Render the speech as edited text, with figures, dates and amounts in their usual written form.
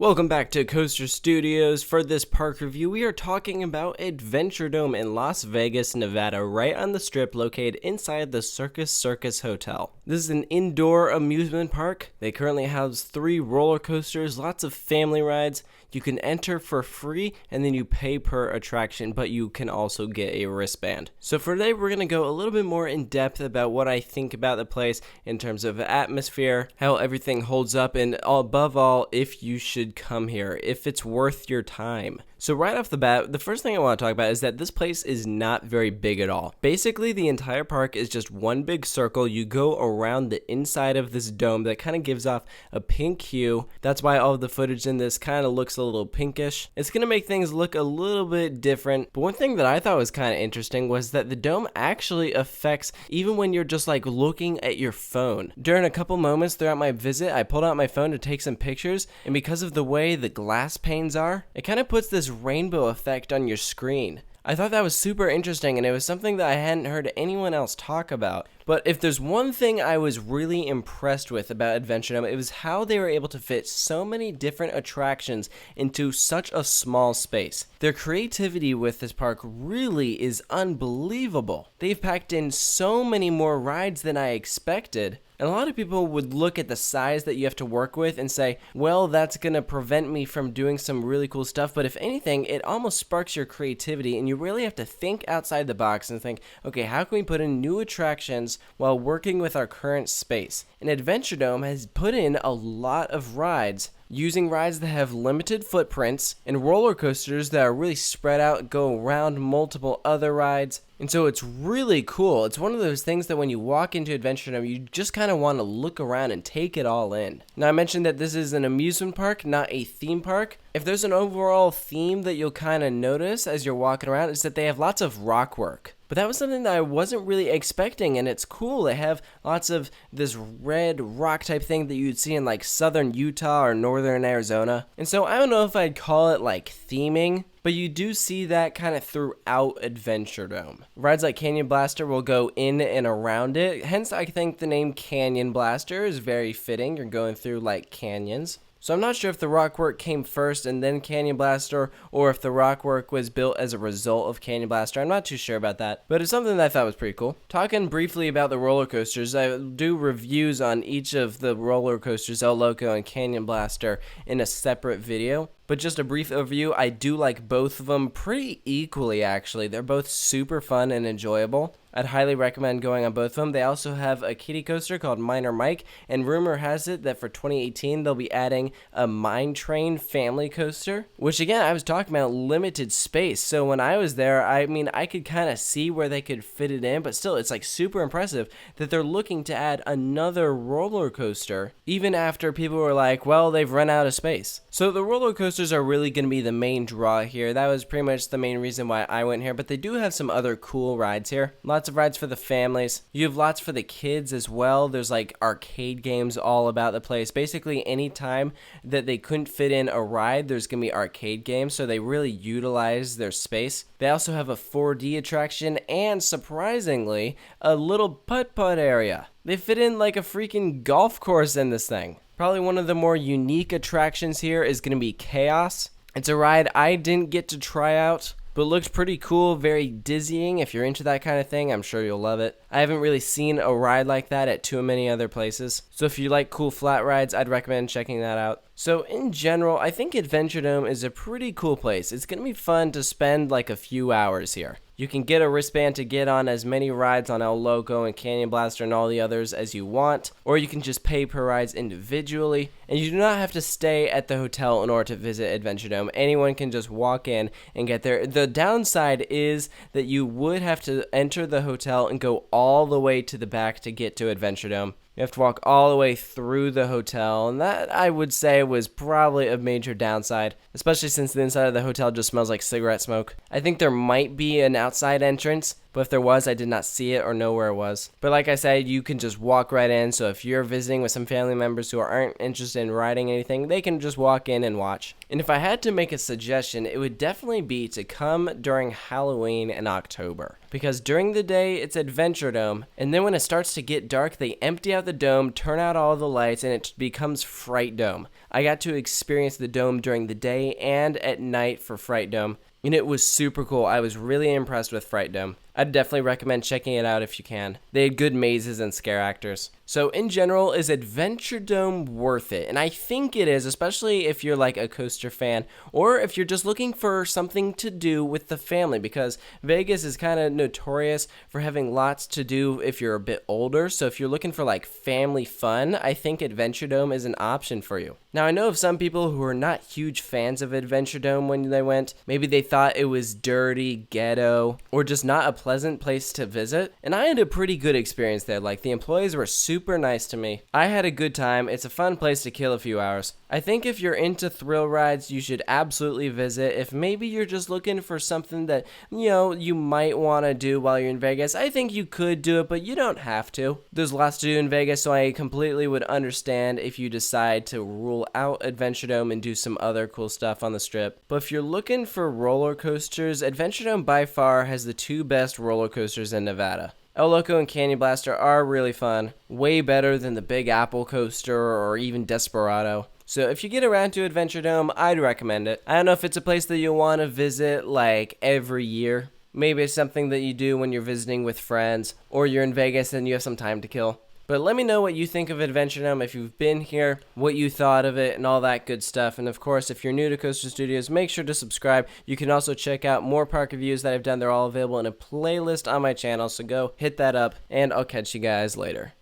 Welcome back to Coaster Studios. For this park review, we are talking about Adventuredome in Las Vegas, Nevada, right on the strip located inside the Circus Circus Hotel. This is an indoor amusement park. They currently house 3 roller coasters, lots of family rides. You can enter for free and then you pay per attraction, but you can also get a wristband. So for today, we're going to go a little bit more in depth about what I think about the place in terms of atmosphere, how everything holds up, and above all, if you should come here, if it's worth your time. So right off the bat, the first thing I want to talk about is that this place is not very big at all. Basically, the entire park is just one big circle. You go around the inside of this dome that kind of gives off a pink hue. That's why all of the footage in this kind of looks a little pinkish. It's going to make things look a little bit different. But one thing that I thought was kind of interesting was that the dome actually affects even when you're just like looking at your phone. During a couple moments throughout my visit, I pulled out my phone to take some pictures, and because of the way the glass panes are, it kind of puts this rainbow effect on your screen. I thought that was super interesting, and it was something that I hadn't heard anyone else talk about. But if there's one thing I was really impressed with about Adventuredome, it was how they were able to fit so many different attractions into such a small space. Their creativity with this park really is unbelievable. They've packed in so many more rides than I expected. And a lot of people would look at the size that you have to work with and say, well, that's going to prevent me from doing some really cool stuff. But if anything, it almost sparks your creativity, and you really have to think outside the box and think, okay, how can we put in new attractions while working with our current space? And Adventuredome has put in a lot of rides, using rides that have limited footprints and roller coasters that are really spread out and go around multiple other rides. And so it's really cool. It's one of those things that when you walk into Adventuredome, you just kind of want to look around and take it all in. Now, I mentioned that this is an amusement park, not a theme park. If there's an overall theme that you'll kind of notice as you're walking around, is that they have lots of rock work. But that was something that I wasn't really expecting, and it's cool. They have lots of this red rock type thing that you'd see in like southern Utah or northern Arizona. And so I don't know if I'd call it like theming, but you do see that kind of throughout Adventuredome. Rides like Canyon Blaster will go in and around it, hence I think the name Canyon Blaster is very fitting. You're going through like canyons. So I'm not sure if the rock work came first and then Canyon Blaster, or if the rock work was built as a result of Canyon Blaster. I'm not too sure about that, but it's something that I thought was pretty cool. Talking briefly about the roller coasters, I do reviews on each of the roller coasters, El Loco and Canyon Blaster, in a separate video. But just a brief overview, I do like both of them pretty equally, actually. They're both super fun and enjoyable. I'd highly recommend going on both of them. They also have a kiddie coaster called Miner Mike, and rumor has it that for 2018 they'll be adding a Mine Train family coaster, which again, I was talking about limited space. So when I was there, I mean, I could kind of see where they could fit it in, but still, it's like super impressive that they're looking to add another roller coaster, even after people were like, well, they've run out of space. So the roller coasters are really going to be the main draw here. That was pretty much the main reason why I went here, but they do have some other cool rides here. Lots of rides for the families. You have lots for the kids as well. There's like arcade games all about the place. Basically, any time that they couldn't fit in a ride, there's going to be arcade games, so they really utilize their space. They also have a 4D attraction and, surprisingly, a little putt-putt area. They fit in like a freaking golf course in this thing. Probably one of the more unique attractions here is going to be Chaos. It's a ride I didn't get to try out, but looked pretty cool, very dizzying. If you're into that kind of thing, I'm sure you'll love it. I haven't really seen a ride like that at too many other places. So if you like cool flat rides, I'd recommend checking that out. So in general, I think Adventuredome is a pretty cool place. It's going to be fun to spend like a few hours here. You can get a wristband to get on as many rides on El Loco and Canyon Blaster and all the others as you want, or you can just pay per rides individually, and you do not have to stay at the hotel in order to visit Adventuredome. Anyone can just walk in and get there. The downside is that you would have to enter the hotel and go all the way to the back to get to Adventuredome. You have to walk all the way through the hotel, and that, I would say, was probably a major downside, especially since the inside of the hotel just smells like cigarette smoke. I think there might be an outside entrance, but if there was, I did not see it or know where it was. But like I said, you can just walk right in, so if you're visiting with some family members who aren't interested in riding anything, they can just walk in and watch. And if I had to make a suggestion, it would definitely be to come during Halloween in October. Because during the day, it's Adventuredome, and then when it starts to get dark, they empty out the dome, turn out all the lights, and it becomes Fright Dome. I got to experience the dome during the day and at night for Fright Dome, and it was super cool. I was really impressed with Fright Dome. I'd definitely recommend checking it out if you can. They had good mazes and scare actors. So in general, is Adventuredome worth it? And I think it is, especially if you're like a coaster fan or if you're just looking for something to do with the family, because Vegas is kind of notorious for having lots to do if you're a bit older. So if you're looking for like family fun, I think Adventuredome is an option for you. Now I know of some people who are not huge fans of Adventuredome when they went. Maybe they thought it was dirty, ghetto, or just not a pleasant place to visit, and I had a pretty good experience there. Like, the employees were super nice to me. I had a good time. It's a fun place to kill a few hours. I think if you're into thrill rides, you should absolutely visit. If maybe you're just looking for something that, you might want to do while you're in Vegas, I think you could do it, but you don't have to. There's lots to do in Vegas, so I completely would understand if you decide to rule out Adventuredome and do some other cool stuff on the Strip. But if you're looking for roller coasters, Adventuredome by far has the two best roller coasters in Nevada. El Loco and Canyon Blaster are really fun, way better than the Big Apple coaster or even Desperado. So if you get around to Adventuredome, I'd recommend it. I don't know if it's a place that you'll want to visit like every year. Maybe it's something that you do when you're visiting with friends, or you're in Vegas and you have some time to kill. But let me know what you think of Adventuredome, if you've been here, what you thought of it, and all that good stuff. And of course, if you're new to Coaster Studios, make sure to subscribe. You can also check out more park reviews that I've done. They're all available in a playlist on my channel, so go hit that up, and I'll catch you guys later.